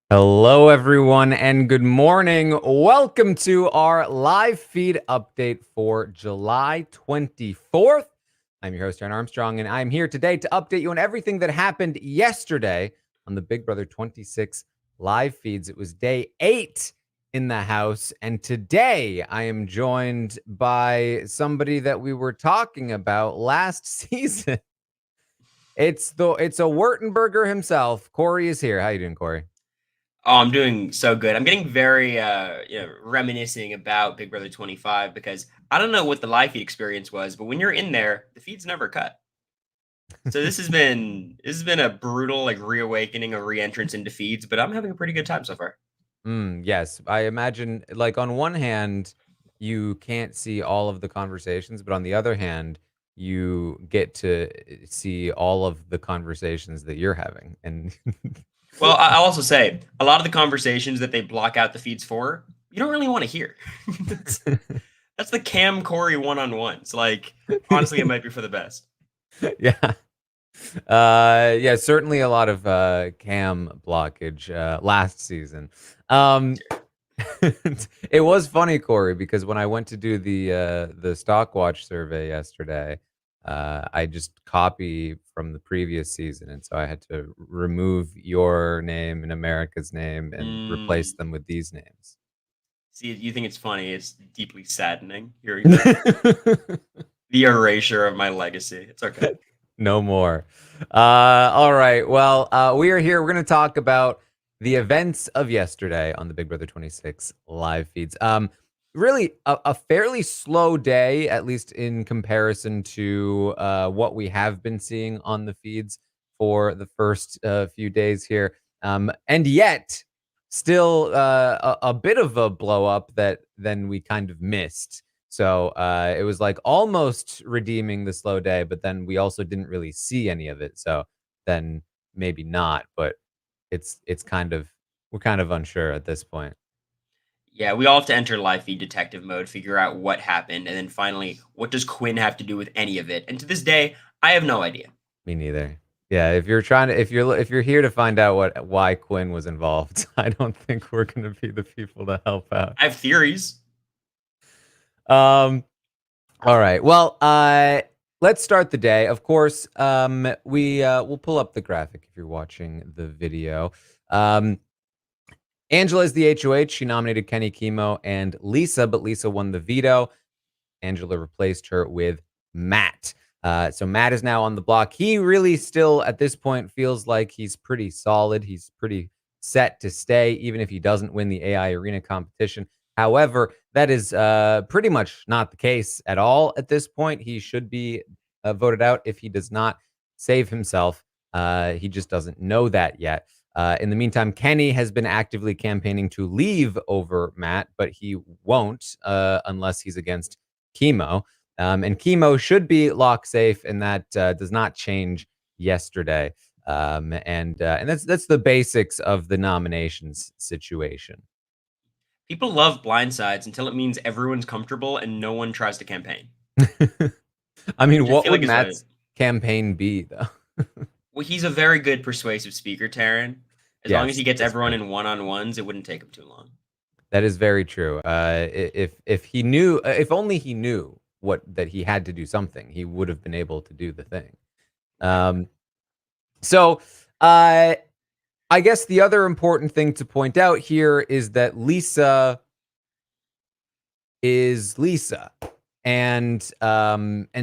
Hello, everyone, and good morning. Welcome to our live feed update for July 24th. I'm your host, Aaron Armstrong, and I'm here today to update you on everything that happened yesterday on the Big Brother 26 live feeds. It was day 8 in the house, and today I am joined by somebody that we were talking about last season. It's a Wurtenberger himself. Cory is here. How you doing, Cory? Oh, I'm doing so good. I'm getting very reminiscing about Big Brother 25 because I don't know what the live feed experience was, but when you're in there, the feed's never cut. So this has been a brutal reawakening, a re-entrance into feeds, but I'm having a pretty good time so far. Yes, I imagine, like, on one hand, you can't see all of the conversations, but on the other hand, you get to see all of the conversations that you're having. And Well, I'll also say a lot of the conversations that they block out the feeds for, you don't really want to hear. that's, that's the Cam Corey one-on-ones. Like, honestly, it might be for the best. yeah. Yeah, certainly a lot of cam blockage last season. Um it was funny, Cory, because when I went to do the stock watch survey yesterday, I just copy from the previous season, and so I had to remove your name and America's name and replace Mm. them with these names. See, you think it's funny. It's deeply saddening hearing that. The erasure of my legacy. It's okay. No more. All right. Well, we are here. We're going to talk about the events of yesterday on the Big Brother 26 live feeds. Really a fairly slow day, at least in comparison to what we have been seeing on the feeds for the first few days here. And yet, still a bit of a blow up that then we kind of missed. So it was like almost redeeming the slow day, but then we also didn't really see any of it. So then maybe not, but it's kind of we're kind of unsure at this point. Yeah, we all have to enter live feed detective mode, figure out what happened, and then finally, what does Quinn have to do with any of it? And to this day, I have no idea. Me neither. Yeah, if you're trying to if you're here to find out why Quinn was involved, I don't think we're gonna be the people to help out. I have theories. Um all right. Well, let's start the day. Of course, we'll pull up the graphic if you're watching the video. Um, Angela is the HOH. She nominated Kenney, Chemo, and Lisa, but Lisa won the veto. Angela replaced her with Matt. So Matt is now on the block. He really still, at this point, feels like he's pretty solid. He's pretty set to stay, even if he doesn't win the AI arena competition. However, that is pretty much not the case at all at this point. He should be voted out if he does not save himself. He just doesn't know that yet. In the meantime, Kenney has been actively campaigning to leave over Matt, but he won't unless he's against Chemo. And Chemo should be lock safe, and that does not change yesterday. And that's the basics of the nominations situation. People love blindsides until it means everyone's comfortable and no one tries to campaign, I mean, which I what feel would like is a Matt's campaign be, though? well, he's a very good persuasive speaker, Taran. As long as Yes, he gets that's everyone true. in one-on-ones, it wouldn't take him too long. That is very true. If he knew, if only he knew what that he had to do something, he would have been able to do the thing. Exactly. Um, so, uh, I guess the other important thing to point out here is that Lisa is Lisa. And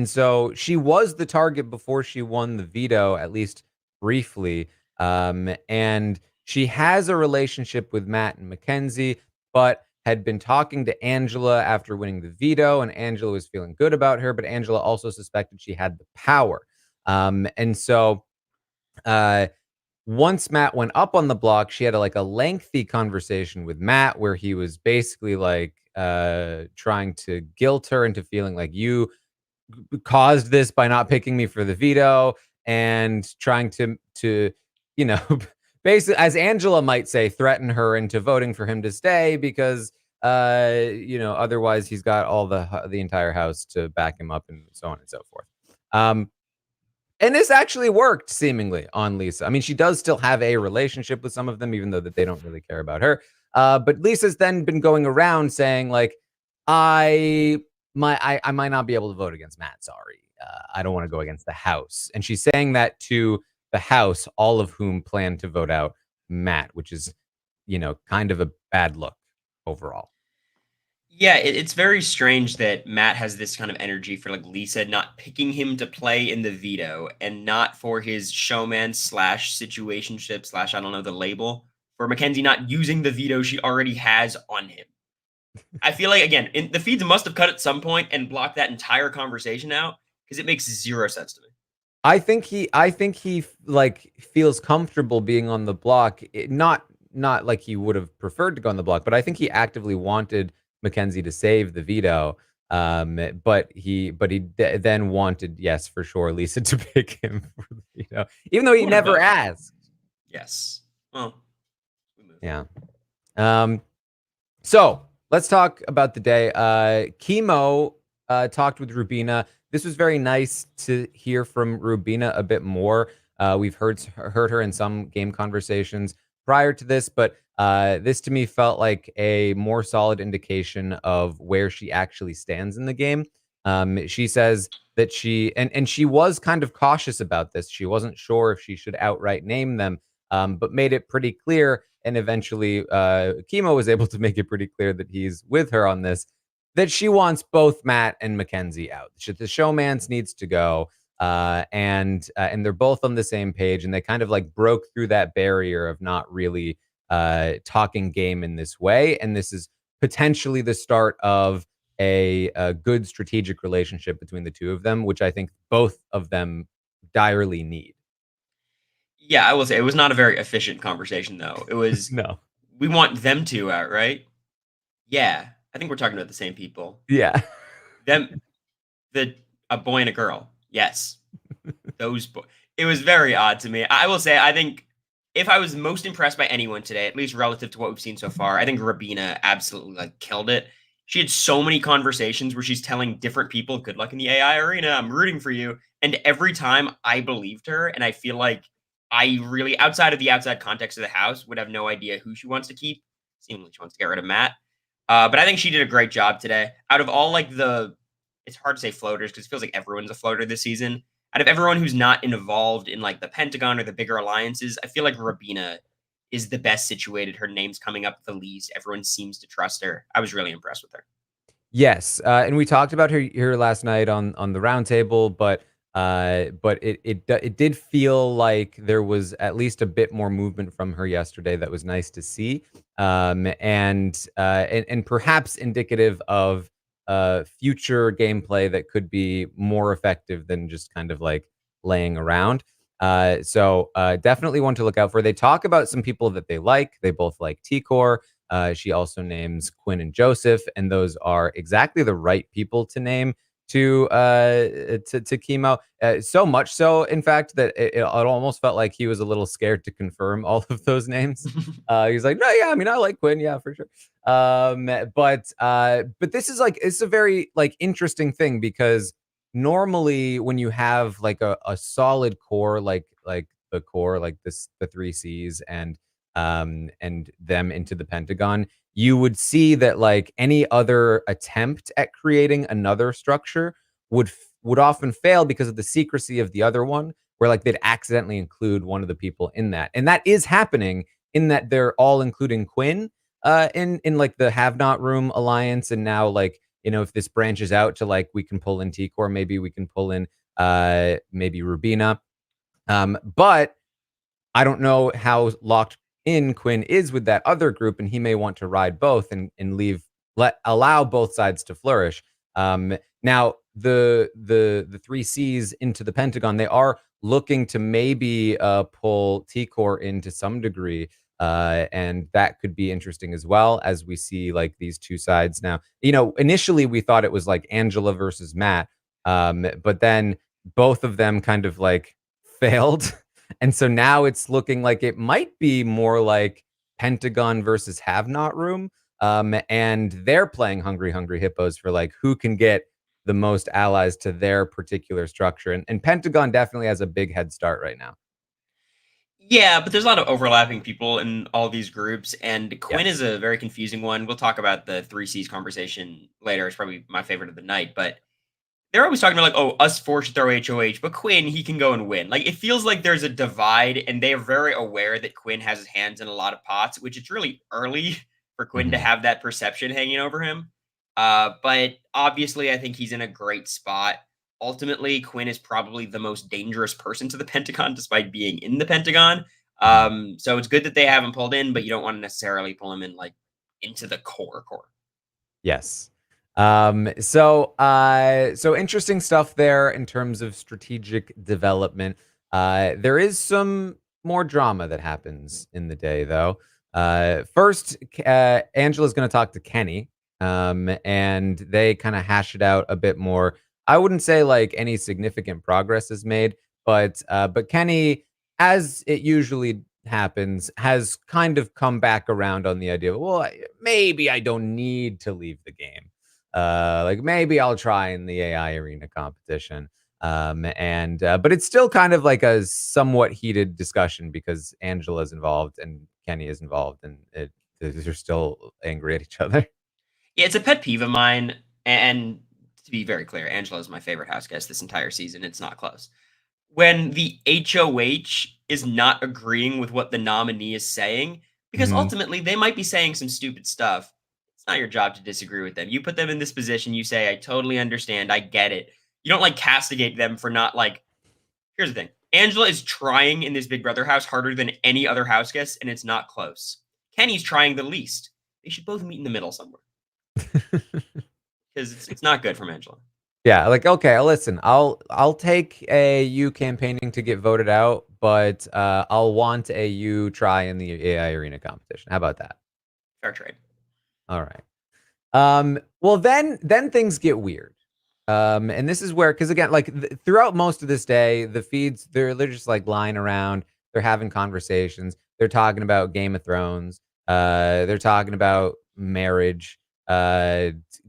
so she was the target before she won the veto, at least briefly. And she has a relationship with Matt and Mackenzie, but had been talking to Angela after winning the veto, and Angela was feeling good about her, but Angela also suspected she had the power. And so uh once Matt went up on the block, she had a lengthy conversation with Matt where he was basically like trying to guilt her into feeling like you caused this by not picking me for the veto, and trying to you know basically, as Angela might say, threaten her into voting for him to stay because otherwise he's got all the entire house to back him up and so on and so forth. Um And this actually worked seemingly on Lisa. I mean, she does still have a relationship with some of them, even though that they don't really care about her. But Lisa's then been going around saying like, I might not be able to vote against Matt. Sorry, I don't want to go against the House, and she's saying that to the House, all of whom plan to vote out Matt, which is, kind of a bad look overall. Yeah, it's very strange that Matt has this kind of energy for like Lisa not picking him to play in the veto and not for his showman slash situationship slash I don't know the label for Mackenzie not using the veto she already has on him. I feel like again, the feeds must have cut at some point and blocked that entire conversation out because it makes zero sense to me. I think he like feels comfortable being on the block. Not like he would have preferred to go on the block, but I think he actively wanted Mackenzie to save the veto. But he then wanted, yes, for sure, Lisa to pick him for the veto, even though he never asked. Yes. Well, yeah. So let's talk about the day. Chemo talked with Rubina. This was very nice to hear from Rubina a bit more. We've heard her in some game conversations prior to this, but this to me felt like a more solid indication of where she actually stands in the game. She says that she was kind of cautious about this. She wasn't sure if she should outright name them, but made it pretty clear. And eventually, Chemo was able to make it pretty clear that he's with her on this, that she wants both Matt and Mackenzie out. The showmans needs to go, and they're both on the same page, and they kind of like broke through that barrier of not really talking game in this way. And this is potentially the start of a good strategic relationship between the two of them, which I think both of them direly need. Yeah, I will say it was not a very efficient conversation, though. It was No. We want them two out, right? Yeah, I think we're talking about the same people. Yeah. A boy and a girl. Yes, those. It was very odd to me. I will say, I think if I was most impressed by anyone today, at least relative to what we've seen so far, I think Rubina absolutely like killed it. She had so many conversations where she's telling different people, "Good luck in the AI arena. I'm rooting for you." And every time I believed her, and I feel like I really, outside of the outside context of the house, would have no idea who she wants to keep. Seemingly, she wants to get rid of Matt. But I think she did a great job today. Out of all like it's hard to say floaters because it feels like everyone's a floater this season. Out of everyone who's not involved in like the Pentagon or the bigger alliances, I feel like Rubina is the best situated. Her name's coming up the least. Everyone seems to trust her. I was really impressed with her. Yes, and we talked about her last night on the roundtable, but it did feel like there was at least a bit more movement from her yesterday. That was nice to see, and perhaps indicative of future gameplay that could be more effective than just kind of like laying around. So definitely one to look out for. They talk about some people that they like. They both like T-Core. She also names Quinn and Joseph, and those are exactly the right people to name to Chemo. So much so, in fact, that it almost felt like he was a little scared to confirm all of those names. He's like, no, yeah, I mean, I like Quinn, yeah, for sure. But this is like, it's a very like interesting thing because normally when you have like a solid core, like the core, like the three C's and them into the Pentagon, you would see that like any other attempt at creating another structure would often fail because of the secrecy of the other one, where like they'd accidentally include one of the people in that. And that is happening in that they're all including Quinn in like the Have Not Room alliance. And now like, if this branches out to like we can pull in T-Core, maybe we can pull in maybe Rubina. But I don't know how locked in Quinn is with that other group, and he may want to ride both and allow both sides to flourish. Now the three C's into the Pentagon, they are looking to maybe pull T-Core in to some degree. And that could be interesting as well, as we see like these two sides now. Initially we thought it was like Angela versus Matt, but then both of them kind of like failed. And so now it's looking like it might be more like Pentagon versus Have Not Room. And they're playing Hungry Hippos for like who can get the most allies to their particular structure. And Pentagon definitely has a big head start right now. Yeah, but there's a lot of overlapping people in all these groups, and Quinn is Yes. a very confusing one. We'll talk about the three C's conversation later. It's probably my favorite of the night, but they're always talking about like, oh, us four should throw HOH, but Quinn, he can go and win. Like it feels like there's a divide, and they are very aware that Quinn has his hands in a lot of pots, which it's really early for Quinn to Mhm. have that perception hanging over him. But obviously, I think he's in a great spot. Ultimately, Quinn is probably the most dangerous person to the Pentagon, despite being in the Pentagon. Mhm. So it's good that they have him pulled in, but you don't want to necessarily pull him in like into the core. Yes. So interesting stuff there in terms of strategic development. There is some more drama that happens in the day, though. First, Angela's going to talk to Kenney, and they kind of hash it out a bit more. I wouldn't say like any significant progress is made, but Kenney, as it usually happens, has kind of come back around on the idea of, well, maybe I don't need to leave the game. Like maybe I'll try in the AI arena competition. But it's still kind of like a somewhat heated discussion because Angela's involved and Kenney is involved, and they're still angry at each other. Yeah, it's a pet peeve of mine. And to be very clear, Angela is my favorite house guest this entire season. It's not close. When the HOH is not agreeing with what the nominee is saying, because Hmm. ultimately they might be saying some stupid stuff. It's not your job to disagree with them. You put them in this position, you say, I totally understand, I get it. You don't like castigate them for not like, here's the thing. Angela is trying in this Big Brother house harder than any other house guest, and it's not close. Kenney's trying the least. They should both meet in the middle somewhere because it's not good from Angela. Yeah, like okay, listen, I'll take a you campaigning to get voted out, but I'll want a you try in the AI arena competition. How about that? Fair trade. All right. Well, then things get weird. And this is where, because again, like throughout most of this day, the feeds they're just like lying around. They're having conversations. They're talking about Game of Thrones. They're talking about marriage.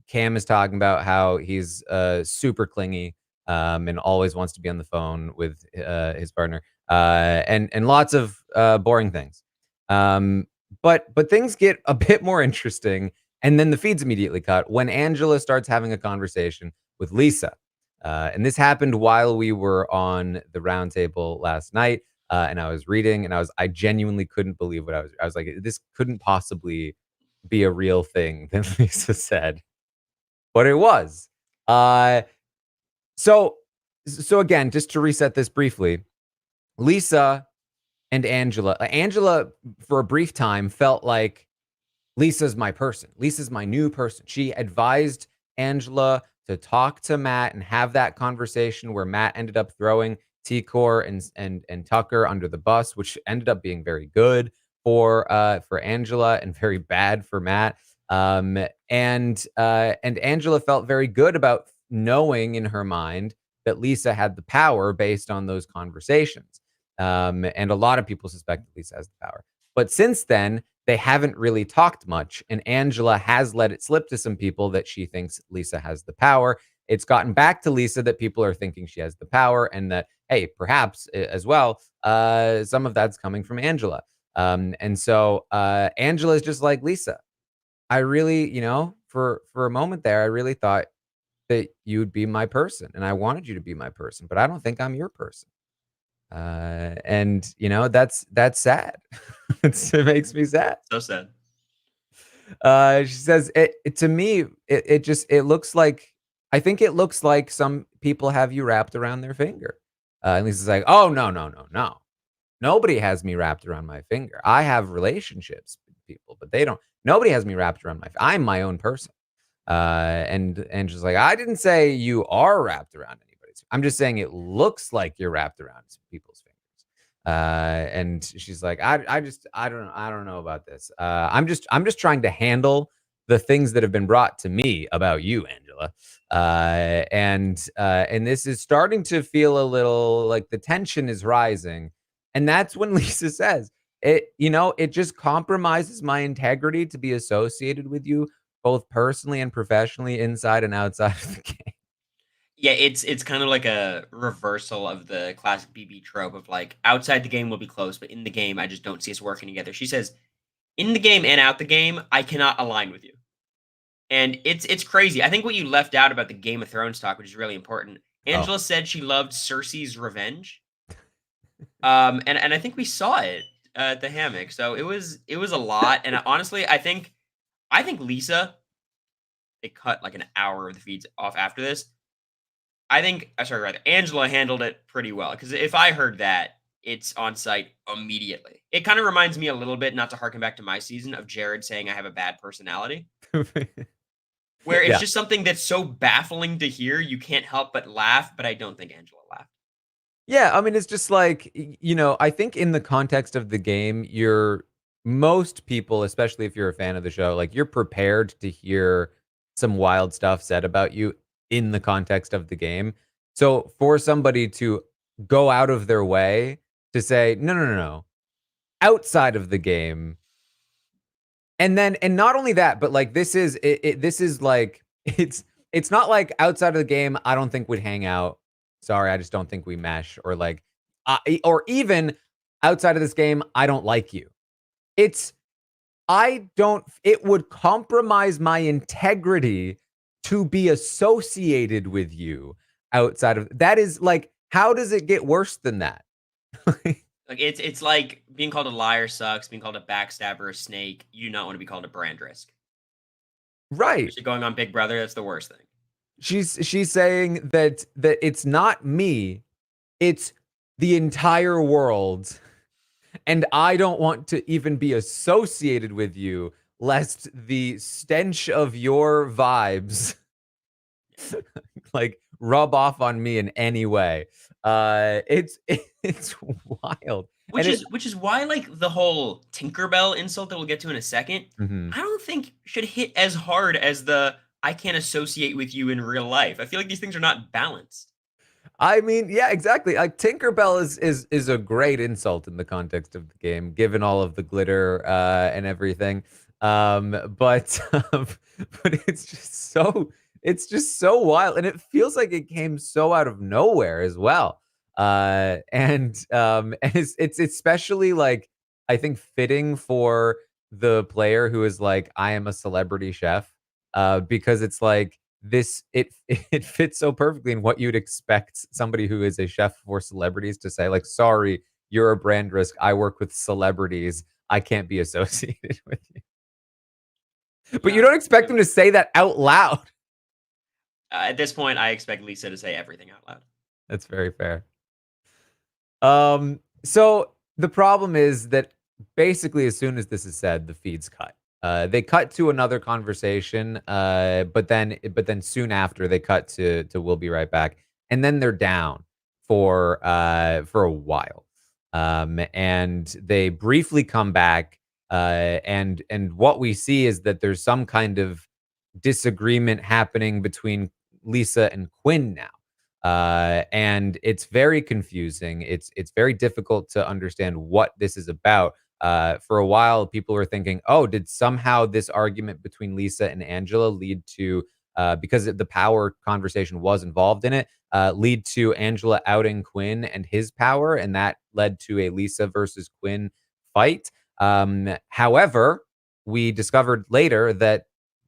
Cam is talking about how he's super clingy and always wants to be on the phone with his partner. And lots of boring things. But things get a bit more interesting, and then the feeds immediately cut when Angela starts having a conversation with Lisa. And this happened while we were on the roundtable last night. And I was reading, and I genuinely couldn't believe what I was like, this couldn't possibly be a real thing that Lisa said, but it was. Uh, so, so again, just to reset this briefly, Lisa and Angela for a brief time felt like Lisa's my person. Lisa's my new person. She advised Angela to talk to Matt and have that conversation where Matt ended up throwing T-Core and Tucker under the bus, which ended up being very good for Angela and very bad for Matt. And Angela felt very good about knowing in her mind that Lisa had the power based on those conversations. And a lot of people suspect that Lisa has the power. But since then, they haven't really talked much. And Angela has let it slip to some people that she thinks Lisa has the power. It's gotten back to Lisa that people are thinking she has the power and that, hey, perhaps as well, some of that's coming from Angela. And so Angela is just like, Lisa, I really, for a moment there, I really thought that you would be my person and I wanted you to be my person, but I don't think I'm your person. And that's sad. It makes me sad. So sad. She says it to me. It looks like, I think it looks like some people have you wrapped around their finger. And Lisa's like, oh no, no, no, no. Nobody has me wrapped around my finger. I have relationships with people, but they don't. Nobody has me wrapped around my. I'm my own person. And she's like, I didn't say you are wrapped around anybody's. I'm just saying it looks like you're wrapped around people's fingers. And she's like, I don't know about this. I'm just trying to handle the things that have been brought to me about you, Angela. And this is starting to feel a little like the tension is rising. And that's when Lisa says, it just compromises my integrity to be associated with you both personally and professionally, inside and outside of the game. Yeah, it's kind of like a reversal of the classic BB trope of like outside the game will be close, but in the game I just don't see us working together. She says, in the game and out the game, I cannot align with you. And it's crazy. I think what you left out about the Game of Thrones talk, which is really important. Oh, Angela said she loved Cersei's revenge. And I think we saw it at the hammock. So it was a lot. And honestly, I think Lisa, they cut like an hour of the feeds off after this. I think sorry, rather Angela handled it pretty well. Because if I heard that, it's on site immediately. It kind of reminds me a little bit, not to harken back to my season, of Jared saying I have a bad personality. Where it's yeah. just something that's so baffling to hear, you can't help but laugh, but I don't think Angela laughed. Yeah, I mean, it's just like, I think in the context of the game, most people, especially if you're a fan of the show, like you're prepared to hear some wild stuff said about you in the context of the game. So for somebody to go out of their way to say, no, no, no, no, outside of the game, and not only that, but like this is like it's not like outside of the game, I don't think we'd hang out. Sorry, I just don't think we mesh, or like or even outside of this game, I don't like you. It's I don't it would compromise my integrity to be associated with you outside of that. Is like, how does it get worse than that? Like it's like being called a liar sucks, being called a backstabber, a snake. You do not want to be called a brand risk. Right. Especially going on Big Brother, that's the worst thing. She's saying that it's not me, it's the entire world, and I don't want to even be associated with you lest the stench of your vibes like rub off on me in any way. It's it's wild. And Which is why like the whole Tinkerbell insult that we'll get to in a second, Mhm. I don't think should hit as hard as the I can't associate with you in real life. I feel like these things are not balanced. I mean, yeah, exactly. Like Tinkerbell is a great insult in the context of the game, given all of the glitter and everything. But but it's just so wild, and it feels like it came so out of nowhere as well. And it's especially like I think fitting for the player who is like, I am a celebrity chef, because it's like it fits so perfectly in what you'd expect somebody who is a chef for celebrities to say, like, sorry, you're a brand risk, I work with celebrities, I can't be associated with you. But you Yeah. don't expect them to say that out loud. At this point, I expect Lisa to say everything out loud. That's very fair. So the problem is that basically as soon as this is said, the feeds cut. They cut to another conversation, but then soon after they cut to we'll be right back, and then they're down for a while, and they briefly come back, and what we see is that there's some kind of disagreement happening between Lisa and Quinn now. And it's very confusing. It's very difficult to understand what this is about. For a while, people were thinking, "Oh, did somehow this argument between Lisa and Angela lead to, because the power conversation was involved in it, lead to Angela outing Quinn and his power, and that led to a Lisa versus Quinn fight?" However, we discovered later that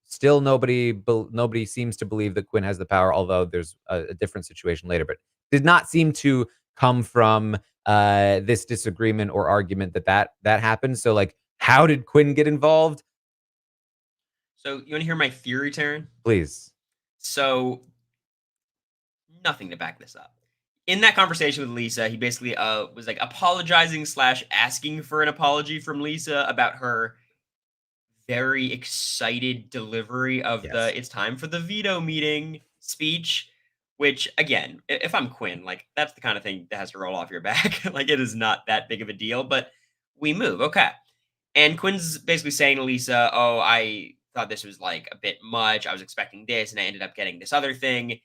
still nobody seems to believe that Quinn has the power, although there's a different situation later. But did not seem to come from this disagreement or argument that happened. So like, how did Quinn get involved? So you want to hear my theory, Taryn? Please. So nothing to back this up. In that conversation with Lisa, he basically was like apologizing slash asking for an apology from Lisa about her very excited delivery of Yes. the "It's time for the veto meeting" speech. Which again, if I'm Quinn, like that's the kind of thing that has to roll off your back. Like it is not that big of a deal, but we move. Okay. And Quinn's basically saying to Lisa, "Oh, I thought this was like a bit much. I was expecting this, and I ended up getting this other thing."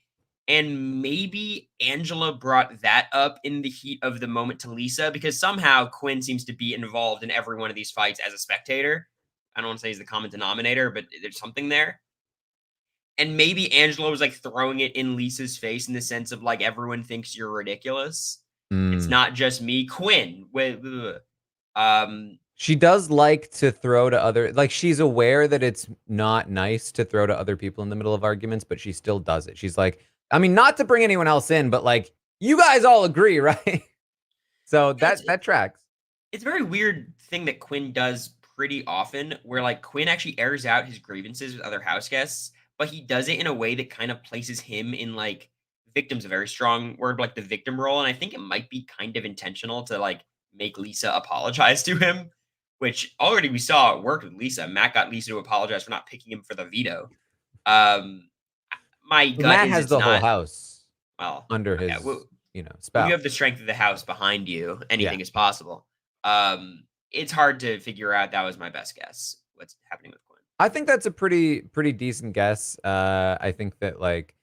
And maybe Angela brought that up in the heat of the moment to Lisa because somehow Quinn seems to be involved in every one of these fights as a spectator. I don't want to say he's the common denominator, but there's something there. And maybe Angela was like throwing it in Lisa's face in the sense of like everyone thinks you're ridiculous. It's Mm. not just me. Quinn, um, She does like to throw to other like, she's aware that it's not nice to throw to other people in the middle of arguments, but she still does it. She's like, I mean, not to bring anyone else in, but like, you guys all agree, right? So you know, that tracks. it's a very weird thing that Quinn does pretty often, where like Quinn actually airs out his grievances with other house guests, but he does it in a way that kind of places him in like victim's a very strong word, like the victim role. And I think it might be kind of intentional to like make Lisa apologize to him, which already we saw it worked with Lisa. Matt got Lisa to apologize for not picking him for the veto. Um, my But gut Matt is has it's the whole not house well. under Okay, his, when you spout. have the strength of the house behind you, Yeah. anything is possible. It's hard to figure out. That was my best guess. What's happening with Quinn? I think that's a pretty decent guess. I think that like,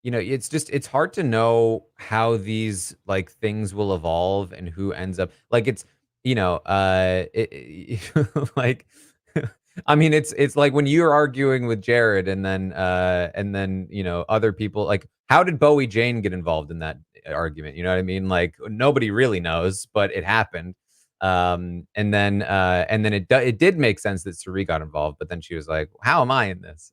it's hard to know how these like things will evolve and who ends up like it's like I mean it's like when you're arguing with Jared and then other people like how did Bowie Jane get involved in that argument? You know what I mean? Like nobody really knows, but it happened. And then it did make sense that Suri got involved, but then she was like, "How am I in this?"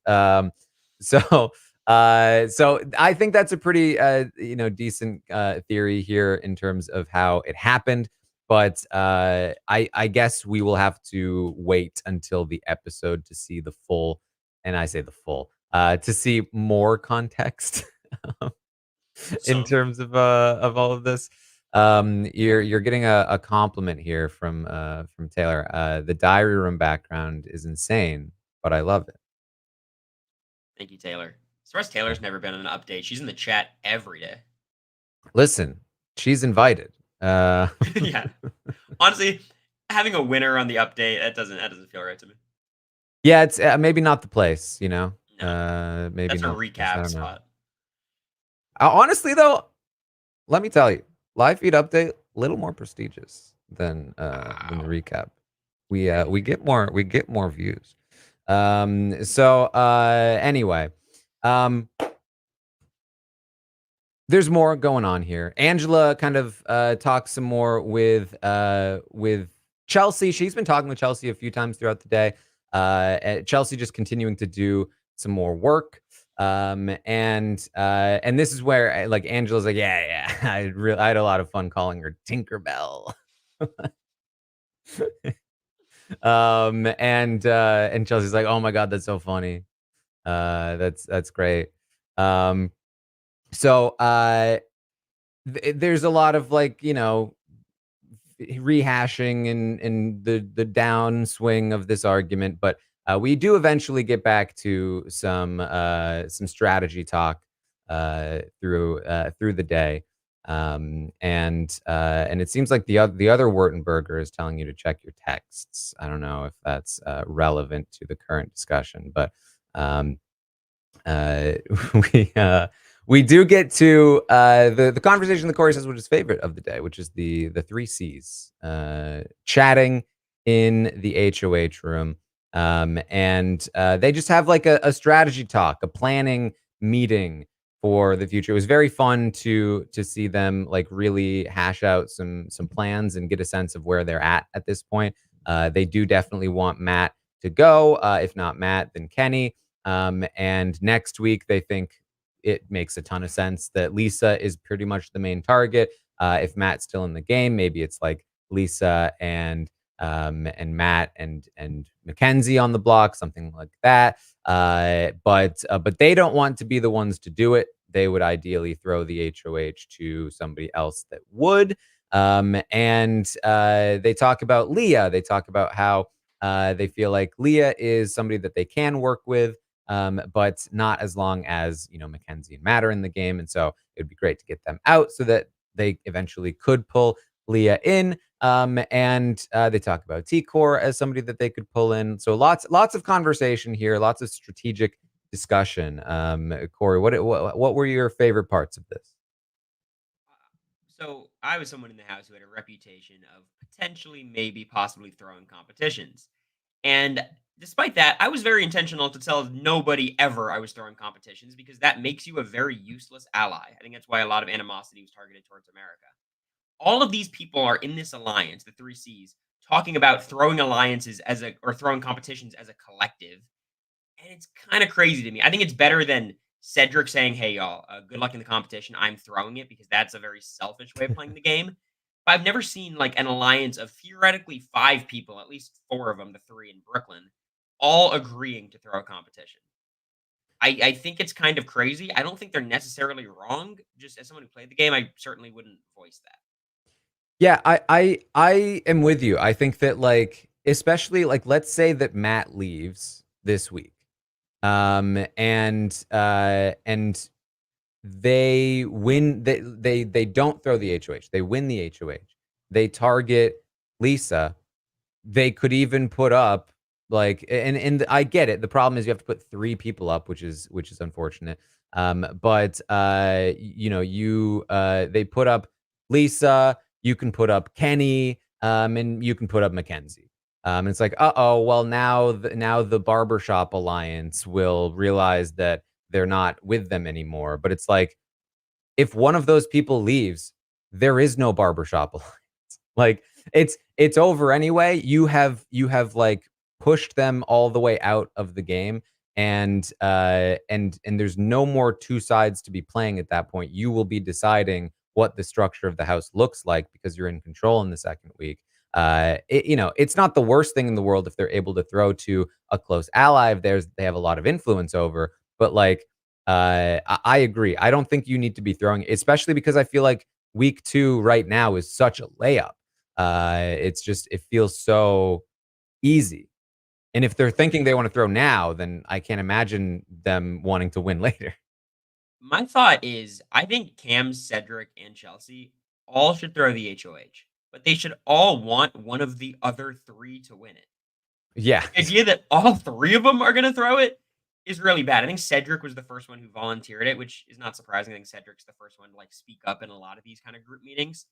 So so I think that's a pretty decent theory here in terms of how it happened. But I guess we will have to wait until the episode to see the full, and I say the full, to see more context in Some terms of all of this. You're getting a compliment here from Taylor. The diary room background is insane, but I love it. thank you, Taylor. As far as Taylor's never been on an update, she's in the chat every day. Listen, she's invited. Yeah, honestly, having a winner on the update that doesn't feel right to me. Yeah, it's maybe not the place, No, maybe that's a not the place. I recap don't know. spot. Honestly, though, let me tell you, live feed update a little more prestigious than the Wow. recap. We get more views. So anyway, um, there's more going on here. Angela kind of talks some more with Chelsie. She's been talking with Chelsie a few times throughout the day. And Chelsie just continuing to do some more work. And this is where like Angela's like, yeah, I had a lot of fun calling her Tinkerbell. And Chelsea's like, oh my god, that's so funny. That's great. Um, so there's a lot of like rehashing and the downswing of this argument, but we do eventually get back to some strategy talk through the day. And it seems like the other Wurtenberger is telling you to check your texts. I don't know if that's relevant to the current discussion, but um, uh, we we do get to the conversation that Corey says was his favorite of the day, which is the three C's chatting in the HOH room, and they just have like a strategy talk, a planning meeting for the future. It was very fun to see them like really hash out some plans and get a sense of where they're at this point. They do definitely want Matt to go. If not Matt, then Kenney. And next week, they think it makes a ton of sense that Lisa is pretty much the main target. If Matt's still in the game, maybe it's like Lisa and Matt and Mackenzie on the block, something like that. But they don't want to be the ones to do it. They would ideally throw the HOH to somebody else that would. And they talk about Leah. They talk about how they feel like Leah is somebody that they can work with, but not as long as Mackenzie and Matt are in the game. And so it would be great to get them out so that they eventually could pull Leah in. And they talk about T-Core as somebody that they could pull in. So lots of conversation here, lots of strategic discussion. Corey, what were your favorite parts of this? So I was someone in the house who had a reputation of potentially, maybe, possibly throwing competitions. And despite that, I was very intentional to tell nobody ever I was throwing competitions because that makes you a very useless ally. I think that's why a lot of animosity was targeted towards America. All of these people are in this alliance, the three C's, talking about throwing alliances or throwing competitions as a collective. And it's kind of crazy to me. I think it's better than Cedric saying, "Hey, y'all, good luck in the competition. I'm throwing it," because that's a very selfish way of playing the game. But I've never seen like an alliance of theoretically 5 people, at least 4 of them, the 3 in Brooklyn, all agreeing to throw a competition. I think it's kind of crazy. I don't think they're necessarily wrong. Just as someone who played the game, I certainly wouldn't voice that. Yeah, I am with you. I think that, like, especially, like, let's say that Matt leaves this week. And they win, they don't throw the HOH. They win the HOH. They target Lisa. They could even put up, like, and I get it. The problem is you have to put 3 people up, which is unfortunate. But they put up Lisa, you can put up Kenney, and you can put up Mackenzie. It's like, uh-oh, well, now the barbershop alliance will realize that they're not with them anymore. But it's like, if one of those people leaves, there is no barbershop alliance. Like, it's over anyway. You have like pushed them all the way out of the game, and there's no more two sides to be playing at that point. You will be deciding what the structure of the house looks like because you're in control in the second week. It's not the worst thing in the world if they're able to throw to a close ally of theirs that they have a lot of influence over. But like, I agree. I don't think you need to be throwing, especially because I feel like week 2 right now is such a layup. It feels so easy. And if they're thinking they want to throw now, then I can't imagine them wanting to win later. My thought is, I think Cam, Cedric, and Chelsea all should throw the HOH, but they should all want one of the other 3 to win it. Yeah. The idea that all 3 of them are going to throw it is really bad. I think Cedric was the first one who volunteered it, which is not surprising. I think Cedric's the first one to like speak up in a lot of these kind of group meetings.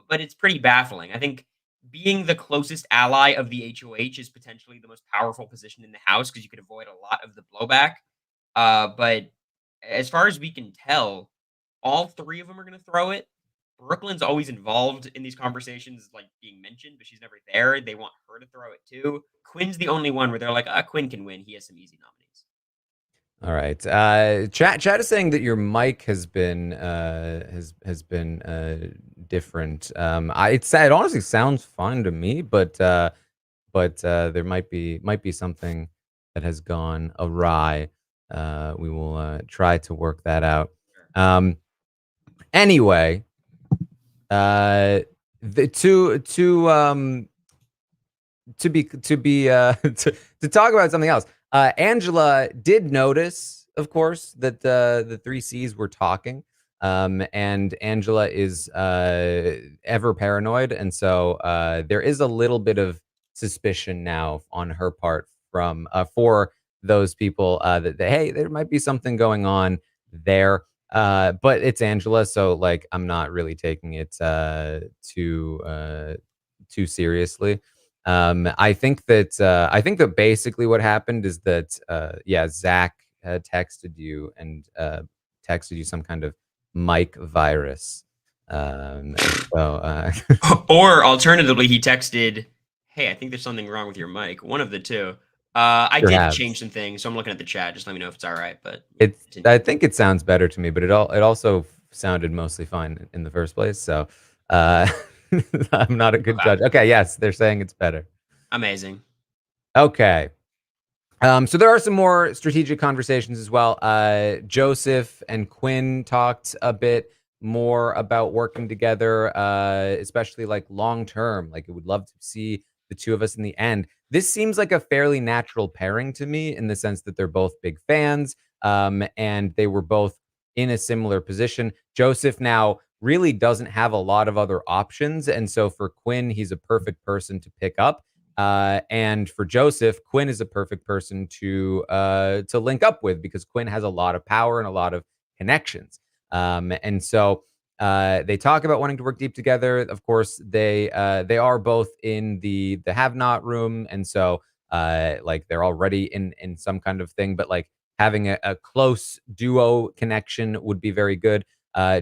But it's pretty baffling. I think being the closest ally of the HOH is potentially the most powerful position in the house because you could avoid a lot of the blowback. But as far as we can tell, all 3 of them are going to throw it. Brooklyn's always involved in these conversations, like being mentioned, but she's never there. They want her to throw it too. Quinn's the only one where they're like, Quinn can win. He has some easy nominees. All right. Chat is saying that your mic has been different. It honestly sounds fine to me, but there might be something that has gone awry. We will try to work that out. Anyway, to talk about something else. Angela did notice, of course, that the 3 C's were talking. And Angela is ever paranoid, and so there is a little bit of suspicion now on her part from for those people that hey, there might be something going on there. But it's Angela, so like I'm not really taking it too seriously. I think that basically what happened is that Zach texted you and texted you some kind of mic virus. Or alternatively, he texted, "Hey, I think there's something wrong with your mic." One of the two. I did change some things, so I'm looking at the chat. Just let me know if it's all right. But I think it sounds better to me, but it also sounded mostly fine in the first place. So I'm not a good judge. Okay, yes, they're saying it's better. Amazing. Okay. So there are some more strategic conversations as well. Joseph and Quinn talked a bit more about working together, especially like long term. Like, I would love to see the 2 of us in the end. This seems like a fairly natural pairing to me in the sense that they're both big fans, and they were both in a similar position. Joseph now really doesn't have a lot of other options, and so for Quinn, he's a perfect person to pick up. And for Joseph, Quinn is a perfect person to link up with because Quinn has a lot of power and a lot of connections. And so They talk about wanting to work deep together. Of course, they are both in the have not room, and so like they're already in some kind of thing. But like having a close duo connection would be very good.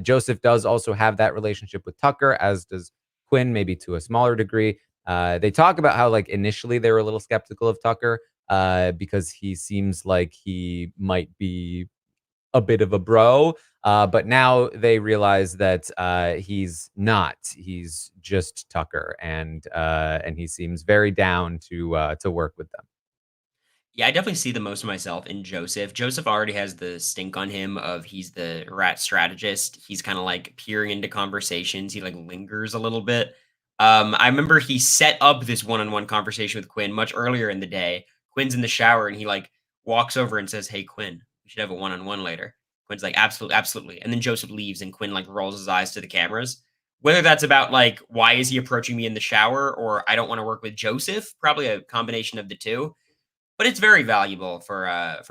Joseph does also have that relationship with Tucker, as does Quinn, maybe to a smaller degree. They talk about how like initially they were a little skeptical of Tucker because he seems like he might be a bit of a bro. But now they realize that he's not. He's just Tucker, and he seems very down to work with them. Yeah, I definitely see the most of myself in Joseph. Joseph already has the stink on him of he's the rat strategist. He's kind of like peering into conversations. He like lingers a little bit. I remember he set up this one-on-one conversation with Quinn much earlier in the day. Quinn's in the shower and he like walks over and says, "Hey Quinn, we should have a one-on-one later." Quinn's like, "Absolutely, absolutely." And then Joseph leaves and Quinn like rolls his eyes to the cameras. Whether that's about like why is he approaching me in the shower or I don't want to work with Joseph, probably a combination of the two, but it's very valuable for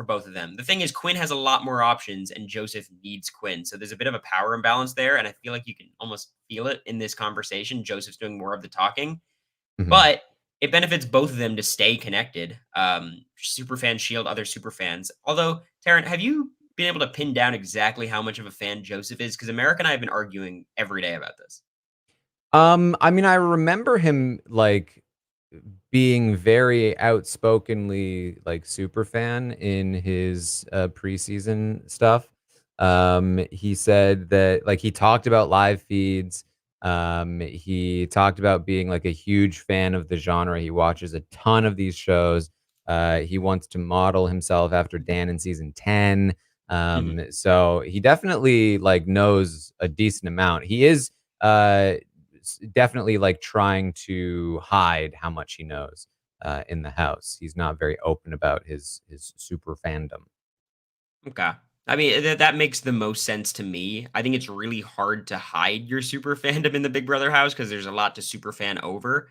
both of them. The thing is, Quinn has a lot more options, and Joseph needs Quinn. So there's a bit of a power imbalance there, and I feel like you can almost feel it in this conversation. Joseph's doing more of the talking, Mhm. but it benefits both of them to stay connected. Superfans shield other superfans. Although, Taran, have you been able to pin down exactly how much of a fan Joseph is? Because America and I have been arguing every day about this. I mean, I remember him like being very outspokenly like super fan in his preseason stuff. He said that like he talked about live feeds. He talked about being like a huge fan of the genre. He watches a ton of these shows. He wants to model himself after Dan in season 10. Mhm. So he definitely like knows a decent amount. He is definitely like trying to hide how much he knows in the house. He's not very open about his super fandom. Okay. I mean, that makes the most sense to me. I think it's really hard to hide your super fandom in the Big Brother house because there's a lot to super fan over.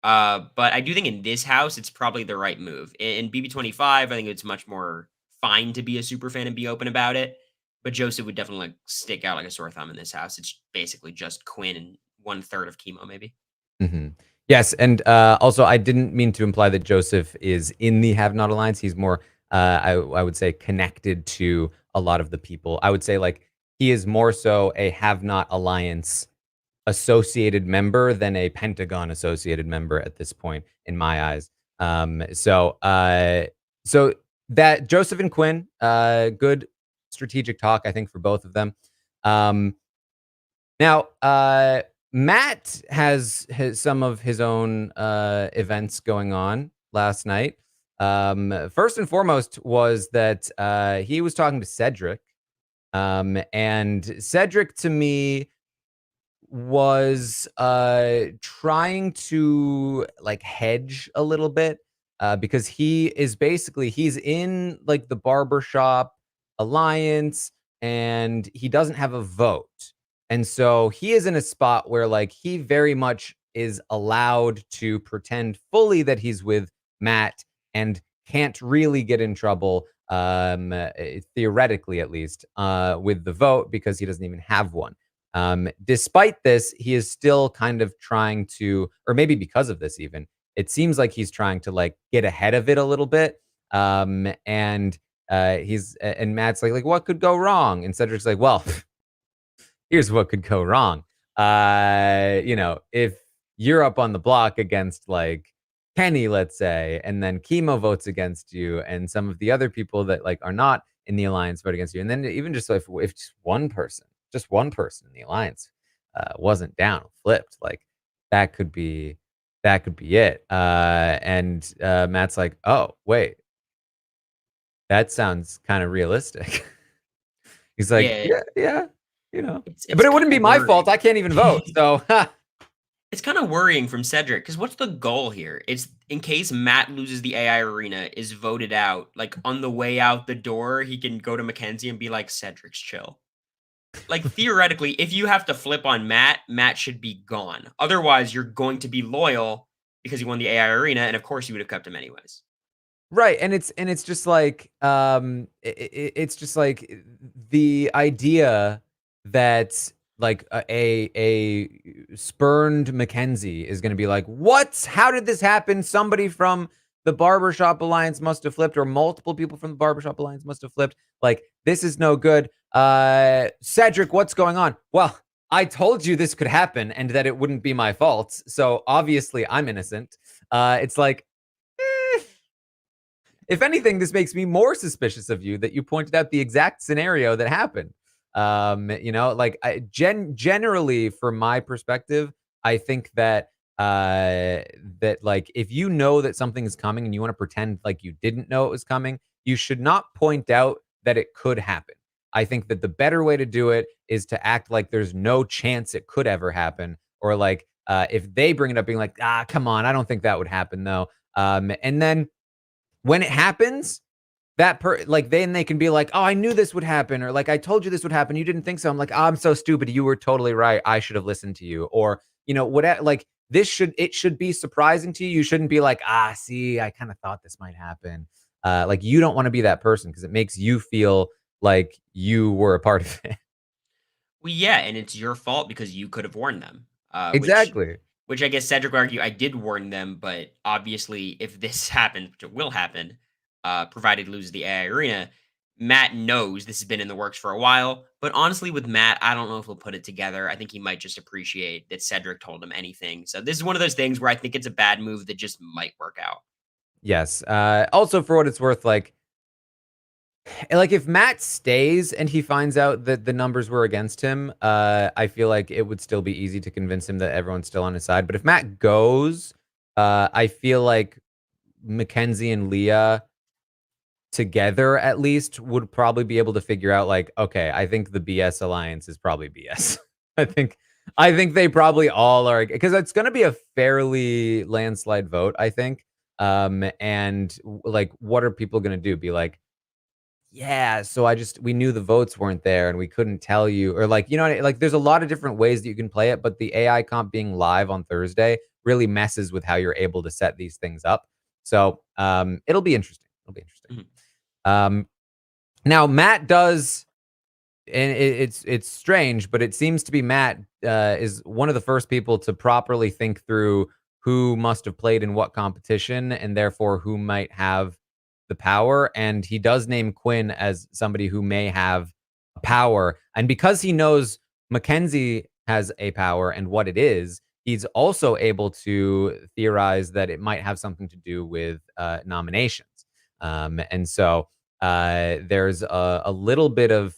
But I do think in this house, it's probably the right move. In BB25, I think it's much more fine to be a super fan and be open about it. But Joseph would definitely like stick out like a sore thumb in this house. It's basically just Quinn and one third of chemo, maybe. Hmm. Yes, and also I didn't mean to imply that Joseph is in the Have Not Alliance. He's more, I would say, connected to a lot of the people. I would say like he is more so a Have Not Alliance associated member than a Pentagon associated member at this point in my eyes. So that Joseph and Quinn, good strategic talk, I think, for both of them. Um, now, Matt has some of his own events going on last night. First and foremost was that he was talking to Cedric, and Cedric to me was trying to like hedge a little bit because he's in like the barbershop alliance and he doesn't have a vote. And so he is in a spot where like he very much is allowed to pretend fully that he's with Matt and can't really get in trouble theoretically at least with the vote because he doesn't even have one. Despite this, he is still kind of trying to, or maybe because of this, even it seems like he's trying to like get ahead of it a little bit. And and Matt's like what could go wrong? And Cedric's like, well, here's what could go wrong. If you're up on the block against like Kenney, let's say, and then Chemo votes against you, and some of the other people that like are not in the alliance vote against you, and then even just if just one person in the alliance wasn't down, flipped, like that could be it. And Matt's like, oh wait, that sounds kind of realistic. He's like, Yeah, yeah, yeah, you know. it's But it kind wouldn't be of my fault. worrying. I can't even vote. So, It's kind of worrying from Cedric because what's the goal here? It's in case Matt loses the AI arena, is voted out. Like on the way out the door, he can go to Mackenzie and be like, "Cedric's chill." Like theoretically, if you have to flip on Matt, Matt should be gone. Otherwise, you're going to be loyal because he won the AI arena, and of course, you would have kept him anyways. right, and it's just like it's just like the idea that like a spurned Mackenzie is going to be like, what? How did this happen? Somebody from the Barbershop Alliance must have flipped, or multiple people from the Barbershop Alliance must have flipped. Like, this is no good. Cedric, what's going on? Well, I told you this could happen and that it wouldn't be my fault. So obviously I'm innocent. It's like, if anything, this makes me more suspicious of you that you pointed out the exact scenario that happened. Like generally, from my perspective, I think that like, if you know that something is coming and you want to pretend like you didn't know it was coming, you should not point out that it could happen. I think that the better way to do it is to act like there's no chance it could ever happen, or like, if they bring it up, being like, come on, I don't think that would happen though. And then when it happens, then they can be like, oh, I knew this would happen, or like, I told you this would happen, you didn't think so. I'm like, oh, I'm so stupid, you were totally right, I should have listened to you. Or, whatever. Like, it should be surprising to you. You shouldn't be like, see, I kind of thought this might happen. Like, you don't want to be that person, because it makes you feel like you were a part of it. Well, yeah, and it's your fault because you could have warned them. Exactly. Which I guess Cedric would argue I did warn them, but obviously if this happens, which it will happen, provided he loses the AI arena, Matt knows this has been in the works for a while. But honestly, with Matt, I don't know if he'll put it together. I think he might just appreciate that Cedric told him anything. So this is one of those things where I think it's a bad move that just might work out. Yes. Also, for what it's worth, like if Matt stays and he finds out that the numbers were against him, I feel like it would still be easy to convince him that everyone's still on his side. But if Matt goes, I feel like Mackenzie and Leah together, at least, would probably be able to figure out, like, okay, I think the BS alliance is probably BS. I think they probably all are, because it's going to be a fairly landslide vote, I think. And like, what are people going to do? Be like, yeah, so we knew the votes weren't there and we couldn't tell you, or like, like, there's a lot of different ways that you can play it, but the AI comp being live on Thursday really messes with how you're able to set these things up. So, it'll be interesting. It'll be interesting. Now Matt does, and it's strange, but it seems to be Matt is one of the first people to properly think through who must have played in what competition, and therefore who might have the power. And he does name Quinn as somebody who may have a power. And because he knows Mackenzie has a power and what it is, he's also able to theorize that it might have something to do with nominations. And so there's a little bit of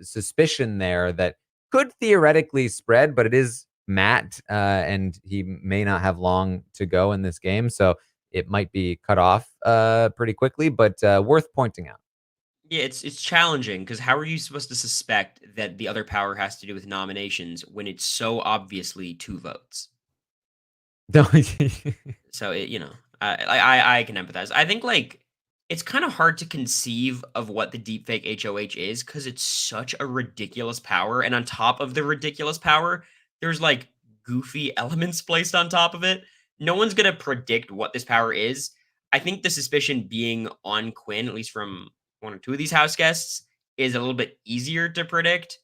suspicion there that could theoretically spread, but it is Matt, and he may not have long to go in this game, so it might be cut off pretty quickly, but worth pointing out. Yeah, it's challenging because how are you supposed to suspect that the other power has to do with nominations when it's so obviously 2 votes? So I can empathize. I think like it's kind of hard to conceive of what the deepfake HOH is because it's such a ridiculous power, and on top of the ridiculous power, there's like goofy elements placed on top of it. No one's gonna predict what this power is. I think the suspicion being on Quinn, at least from 1 or 2 of these house guests, is a little bit easier to predict.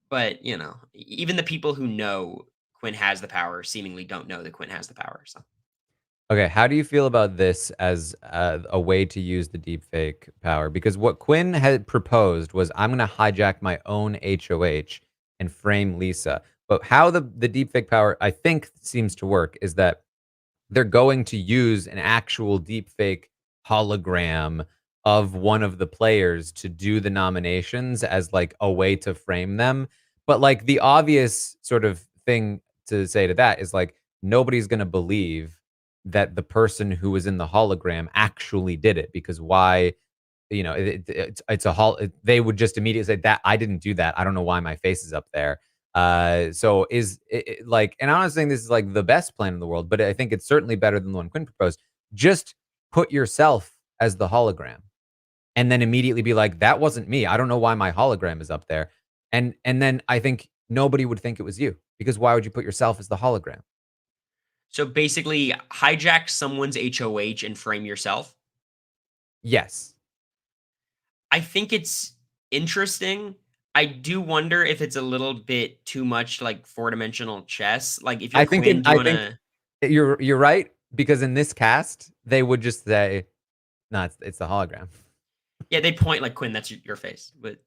But even the people who know Quinn has the power seemingly don't know that Quinn has the power. So. Okay, how do you feel about this as a way to use the deepfake power? Because what Quinn had proposed was, I'm going to hijack my own HOH and frame Lisa. But how the deepfake power, I think, seems to work is that they're going to use an actual deepfake hologram of one of the players to do the nominations as like a way to frame them. But like, the obvious sort of thing to say to that is like, nobody's going to believe that the person who was in the hologram actually did it, because why? It's they would just immediately say that I didn't do that. I don't know why my face is up there. So is it, like, and I'm not saying this is like the best plan in the world, but I think it's certainly better than the one Quinn proposed. Just put yourself as the hologram and then immediately be like, that wasn't me. I don't know why my hologram is up there. And then I think nobody would think it was you, because why would you put yourself as the hologram? So basically, hijack someone's HOH and frame yourself. Yes. I think it's interesting. I do wonder if it's a little bit too much like four-dimensional chess. Like if I you're think Quinn, do you I want think to? you're right, because in this cast they would just say, "No, it's the hologram." Yeah, they point like Quinn. That's your face, but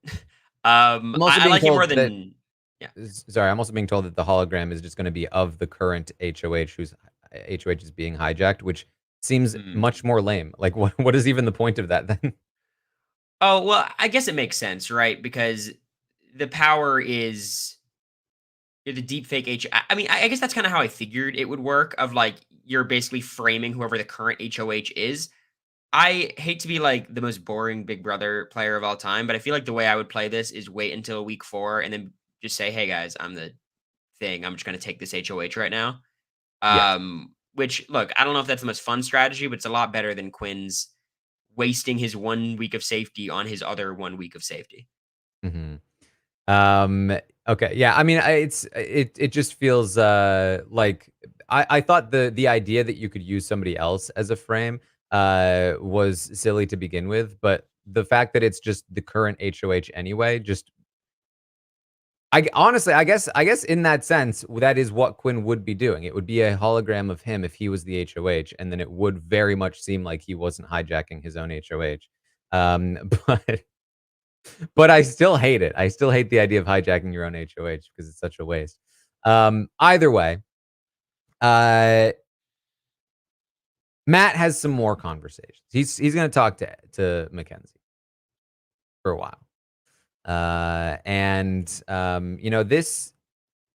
I'm also I being like it more told that than yeah. sorry, I'm also being told that the hologram is just going to be of the current HOH whose HOH is being hijacked, which seems much Hmm. more lame. Like, what is even the point of that then? Oh well, I guess it makes sense, right? Because the power is the deep fake H. I mean, I guess that's kind of how I figured it would work. Of like you're basically framing whoever the current HOH is. I hate to be like the most boring Big Brother player of all time, but I feel like the way I would play this is wait until week 4 and then just say, "Hey guys, I'm the thing. I'm just going to take this HOH right now." Yes. Which look, I don't know if that's the most fun strategy, but it's a lot better than Quinn's wasting his 1 week of safety on his other 1 week of safety. hmm Okay. Yeah. I mean, it just feels like I thought the idea that you could use somebody else as a frame was silly to begin with, but the fact that it's just the current HOH anyway, just honestly, I guess in that sense, that is what Quinn would be doing. It would be a hologram of him if he was the HOH, and then it would very much seem like he wasn't hijacking his own HOH. But I still hate it. I still hate the idea of hijacking your own HOH because it's such a waste. Either way, uh, Matt has some more conversations. He's going to talk to Mackenzie for a while, and this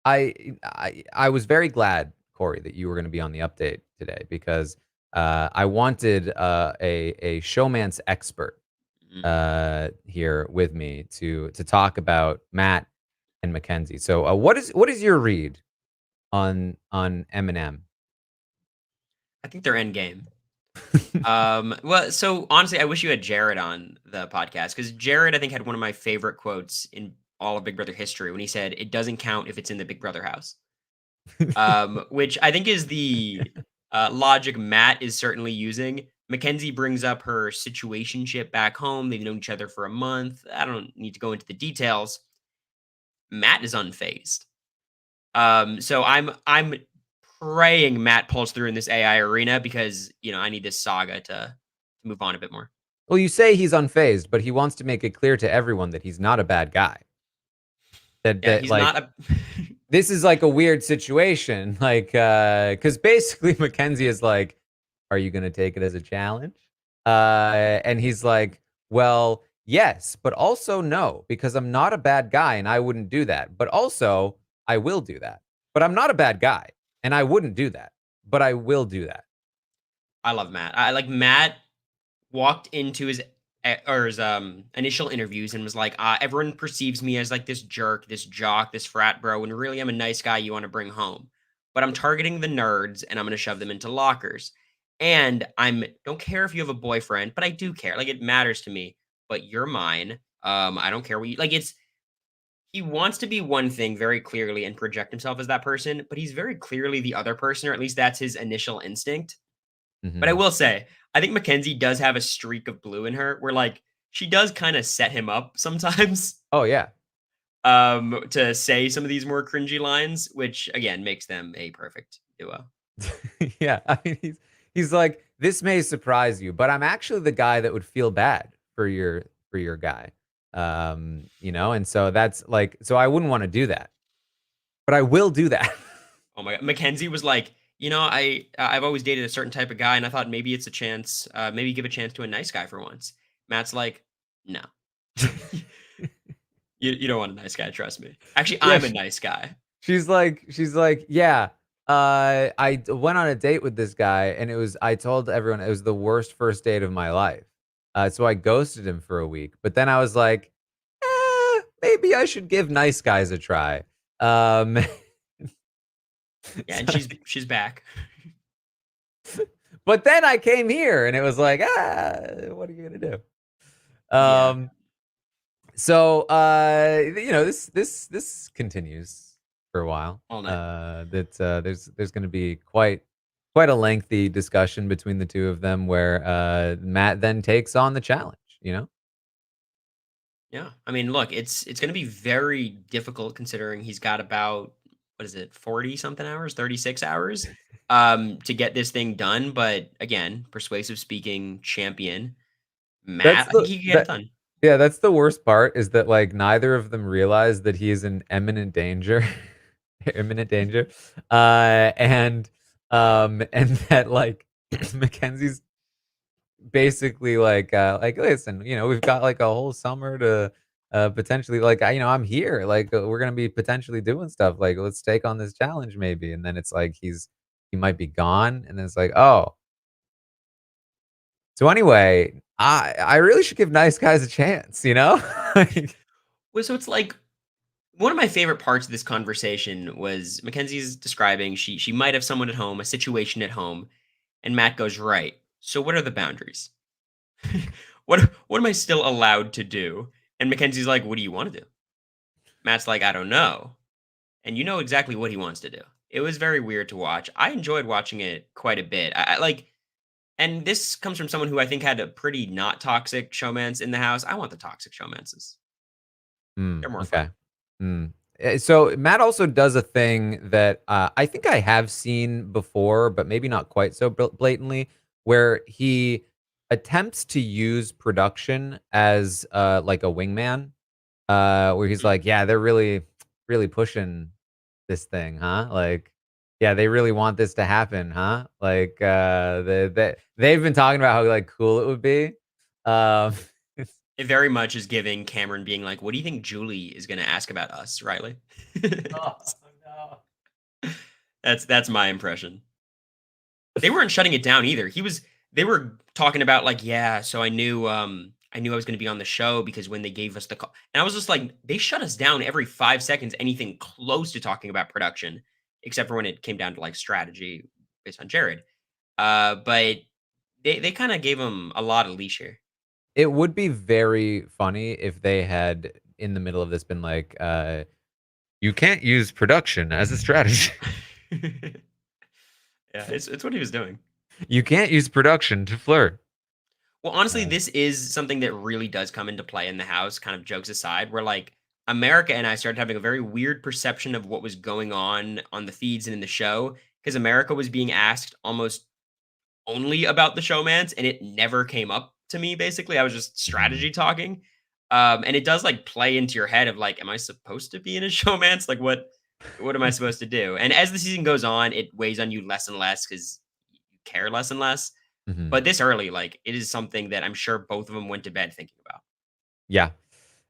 I was very glad, Corey, that you were going to be on the update today because I wanted a showman's expert Mm. here with me to talk about Matt and Mackenzie. So, what is your read on Eminem? I think they're end game. Well, so honestly, I wish you had Jared on the podcast because Jared, I think, had one of my favorite quotes in all of Big Brother history when he said, "It doesn't count if it's in the Big Brother house." Which I think is the logic Matt is certainly using. Mackenzie brings up her situationship back home. They've known each other for a month. I don't need to go into the details. Matt is unfazed. So I'm praying Matt pulls through in this AI arena because I need this saga to move on a bit more. Well, you say he's unfazed, but he wants to make it clear to everyone that he's not a bad guy. Yeah, That he's not like a this is like a weird situation, like because basically Mackenzie is like, "Are you gonna take it as a challenge?" And he's like, "Well, yes, but also no, because I'm not a bad guy and I wouldn't do that. But also, I will do that. But I'm not a bad guy and I wouldn't do that. But I will do that." I love Matt. I like Matt walked into his initial interviews and was like, everyone perceives me as like this jerk, this jock, this frat bro, and really I'm a nice guy you want to bring home. But I'm targeting the nerds and I'm gonna shove them into lockers. And I'm don't care if you have a boyfriend, but I do care. Like it matters to me. But you're mine. I don't care what you like it's he wants to be one thing very clearly and project himself as that person, but he's very clearly the other person, or at least that's his initial instinct. But I Mhm. will say, I think Mackenzie does have a streak of blue in her where like she does kind of set him up sometimes Oh yeah. to say some of these more cringy lines, which again makes them a perfect duo. Yeah, I mean, he's like, "This may surprise you, but I'm actually the guy that would feel bad for your guy." And so that's like, so I wouldn't want to do that, but I will do that. Oh my god. Mackenzie was like, I've always dated a certain type of guy, and I thought maybe it's a chance, maybe give a chance to a nice guy for once. Matt's like, no. You don't want a nice guy, trust me. Actually, Yeah, I'm a nice guy. she's like, "Yeah, went on a date with this guy, and I told everyone it was the worst first date of my life. So I ghosted him for a week, but then I was like, maybe I should give nice guys a try." Um, Yeah, and so- she's back. but then I came here, and it was like, what are you gonna do? Yeah, Um, so this continues for a while. all night. That there's going to be quite a lengthy discussion between the two of them where Matt then takes on the challenge. Yeah. I mean, look, it's going to be very difficult considering he's got about what is it, 40 something hours, 36 hours to get this thing done, but again, persuasive speaking champion That's Matt, I think the he can get it that done. yeah, that's the worst part is that, like, neither of them realize that he is in imminent danger, imminent danger, and that, like, Mackenzie's basically like, "Listen, we've got, like, a whole summer to, potentially, like, I'm here, like, we're gonna be potentially doing stuff, like, let's take on this challenge maybe," and then it's like he might be gone, and then it's like, "Oh, so anyway, I really should give nice guys a chance, you know?" Like Well, so it's like one of my favorite parts of this conversation was Mackenzie's describing she might have someone at home, a situation at home, and Matt goes, "Right. So what are the boundaries? What am I still allowed to do?" And Mackenzie's like, "What do you want to do?" Matt's like, "I don't know." And you know exactly what he wants to do. It was very weird to watch. I enjoyed watching it quite a bit. I like and this comes from someone who I think had a pretty not toxic showmance in the house. I want the toxic showmances. They're more Okay. fun. So Matt also does a thing that, I think I have seen before, but maybe not quite so blatantly, where he attempts to use production as, like a wingman, where he's Mm. like, "Yeah, they're really pushing this thing, huh? Like, yeah, they really want this to happen, huh? Like, they've been talking about how, like, cool it would be." Um, It very much is giving Cameron being like, "What do you think Julie is gonna ask about us, Riley?" Oh, no. That's my impression. They weren't shutting it down either. They were talking about like, "Yeah, so I knew I was gonna be on the show because when they gave us the call," and I was just like, "They shut us down every 5 seconds, anything close to talking about production, except for when it came down to, like, strategy based on Jared." But they kinda gave him a lot of leash here. It would be very funny if they had, in the middle of this, been like, "You can't use production as a strategy. Yeah, it's what he was doing. You can't use production to flirt." Well, honestly, Uh, this is something that really does come into play in the house, kind of jokes aside, where like America and I started having a very weird perception of what was going on the feeds and in the show because America was being asked almost only about the showmance and it never came up to me basically. I was just mhm, strategy talking. And it does like play into your head of like, am I supposed to be in a showmance? Like what am I supposed to do? And as the season goes on, it weighs on you less and less because you care less and less. mhm. But this early, like, it is something that I'm sure both of them went to bed thinking about. Yeah.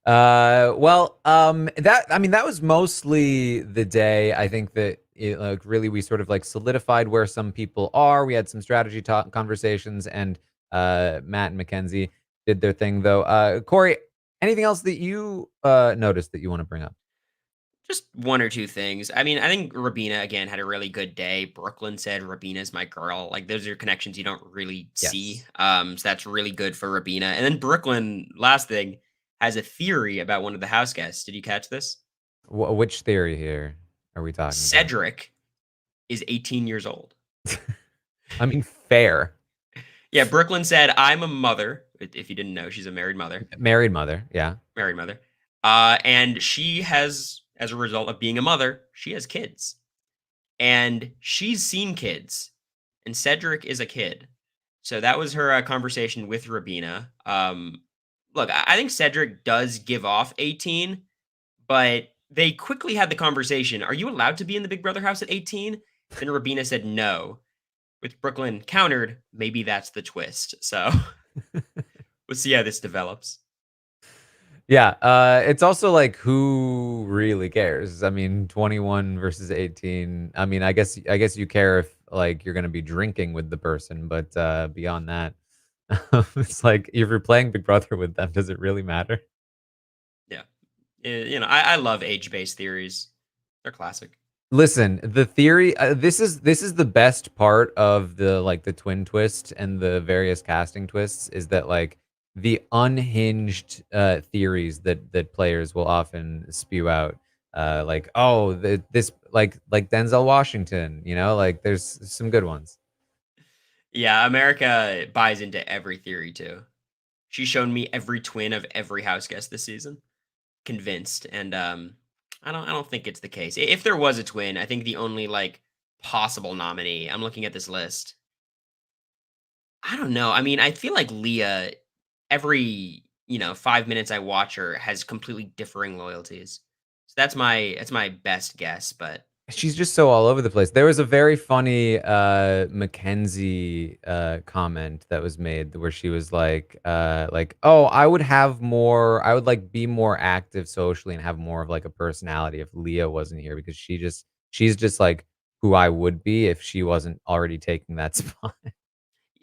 Well, that was mostly the day. I think that like really we sort of like solidified where some people are. We had some strategy talk conversations, and Matt and Mackenzie did their thing though. Corey, anything else that you noticed that you want to bring up? Just one or two things. I mean, I think Rabina, again, had a really good day. Brooklyn said, Rabina's my girl. Like, those are connections you don't really see. Yes. So that's really good for Rabina. And then Brooklyn, last thing, has a theory about one of the house guests. Did you catch this? Which theory here are we talking about? Cedric is 18 years old. I mean, fair. Yeah, Brooklyn said, I'm a mother. If you didn't know, she's a married mother. Married mother. Yeah. Married mother. And she has, as a result of being a mother, she has kids. And she's seen kids, and Cedric is a kid. So that was her conversation with Rabina. Look, I think Cedric does give off 18, but they quickly had the conversation. Are you allowed to be in the Big Brother house at 18? Then Rabina said no, which Brooklyn countered. Maybe that's the twist. So we'll see how this develops. Yeah, it's also like who really cares? I mean, 21 versus 18. I mean, I guess you care if like you're gonna be drinking with the person, but beyond that, it's like if you're playing Big Brother with them, does it really matter? Yeah. I love age based theories, they're classic. Listen, the theory this is the best part of the twin twist and the various casting twists is that like the unhinged theories that players will often spew out like oh this like Denzel Washington, like there's some good ones. Yeah, America buys into every theory too. She's shown me every twin of every house guest this season. Convinced, and I don't think it's the case. If there was a twin, I think the only like possible nominee. I'm looking at this list. I don't know. I mean, I feel like Leah, every 5 minutes I watch her, has completely differing loyalties. So that's my best guess. But She's just so all over the place. There was a very funny Mackenzie comment that was made where she was like, oh, I would like be more active socially and have more of like a personality if Leah wasn't here because she's just like who I would be if she wasn't already taking that spot.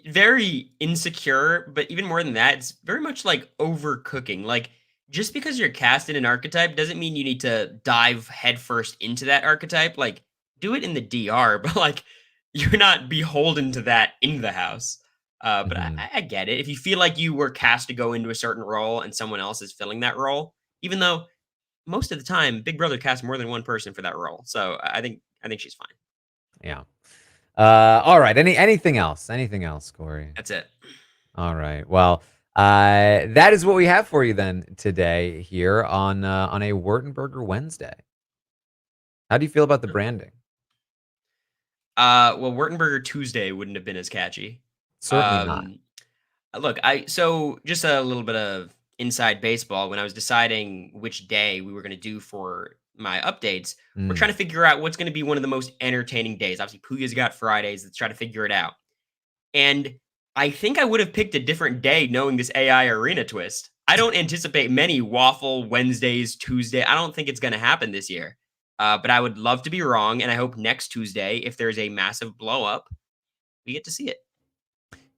very insecure, but even more than that, it's very much like overcooking. Like, just because you're cast in an archetype doesn't mean you need to dive headfirst into that archetype. Like, do it in the DR, but like, you're not beholden to that in the house. But I, Mhm. I get it. If you feel like you were cast to go into a certain role and someone else is filling that role, even though most of the time Big Brother casts more than one person for that role, so I think she's fine. Yeah. All right. Anything else? Anything else, Corey? That's it. All right. Well, that is what we have for you then today here on a Wurtenberger Wednesday. How do you feel about the branding? Well, Wurtenberger Tuesday wouldn't have been as catchy. Certainly not. Um, Look, so just a little bit of inside baseball. When I was deciding which day we were going to do for my updates, we're trying Mm. to figure out what's going to be one of the most entertaining days. Obviously, Puya's got Fridays. Let's try to figure it out. And I think I would have picked a different day knowing this AI arena twist. I don't anticipate many waffle Wednesdays, Tuesday. I don't think it's going to happen this year. But I would love to be wrong. And I hope next Tuesday, if there's a massive blow up, we get to see it.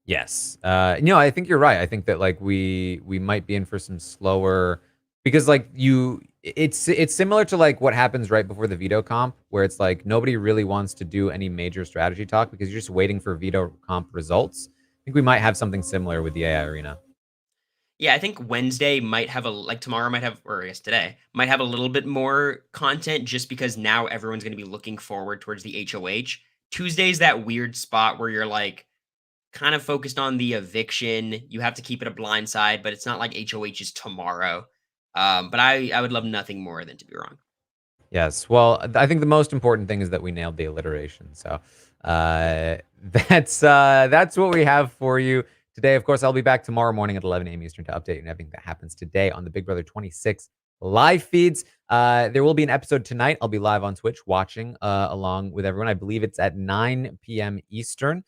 Yes. No, I think you're right. I think that like we might be in for some slower because like it's similar to like what happens right before the veto comp where it's like nobody really wants to do any major strategy talk because you're just waiting for veto comp results. I think we might have something similar with the AI arena. Yeah, I think Wednesday might have tomorrow might have, or I guess today might have a little bit more content just because now everyone's going to be looking forward towards the HOH. Tuesday's that weird spot where you're like kind of focused on the eviction. You have to keep it a blind side, but it's not like HOH is tomorrow. But I would love nothing more than to be wrong. Yes. Well, I think the most important thing is that we nailed the alliteration. So uh, that's what we have for you today. Of course, I'll be back tomorrow morning at 11 a.m. Eastern to update you on everything that happens today on the Big Brother 26 live feeds. There will be an episode tonight. I'll be live on Twitch watching along with everyone. I believe it's at 9 p.m. Eastern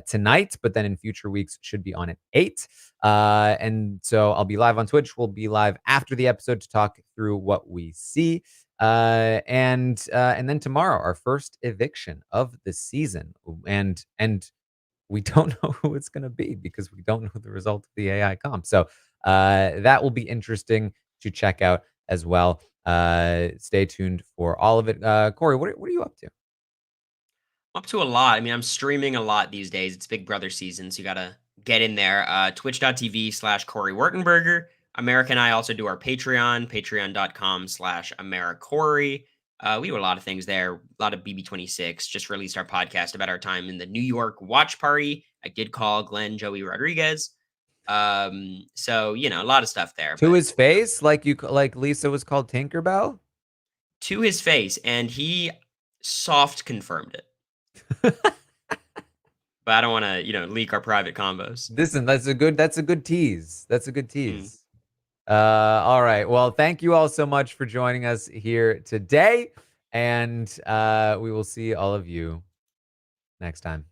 tonight, but then in future weeks should be on at 8. And so I'll be live on Twitch. We'll be live after the episode to talk through what we see. And then tomorrow, our first eviction of the season, and we don't know who it's going to be because we don't know the result of the AI comp. So that will be interesting to check out as well. Stay tuned for all of it. Corey, what are you up to? I'm up to a lot. I mean, I'm streaming a lot these days. It's Big Brother season, so you gotta get in there. Twitch.tv/Cory Wurtenberger. America and I also do our Patreon, patreon.com/AmeriCory. We do a lot of things there. A lot of BB26. Just released our podcast about our time in the New York watch party. I did call Glenn Joey Rodriguez. So a lot of stuff there. To But his face, like Lisa was called Tinkerbell. to his face, and he soft confirmed it. But I don't want to, leak our private combos. Listen, that's a good tease. That's a good Mm. tease. All right. Well, thank you all so much for joining us here today. And we will see all of you next time.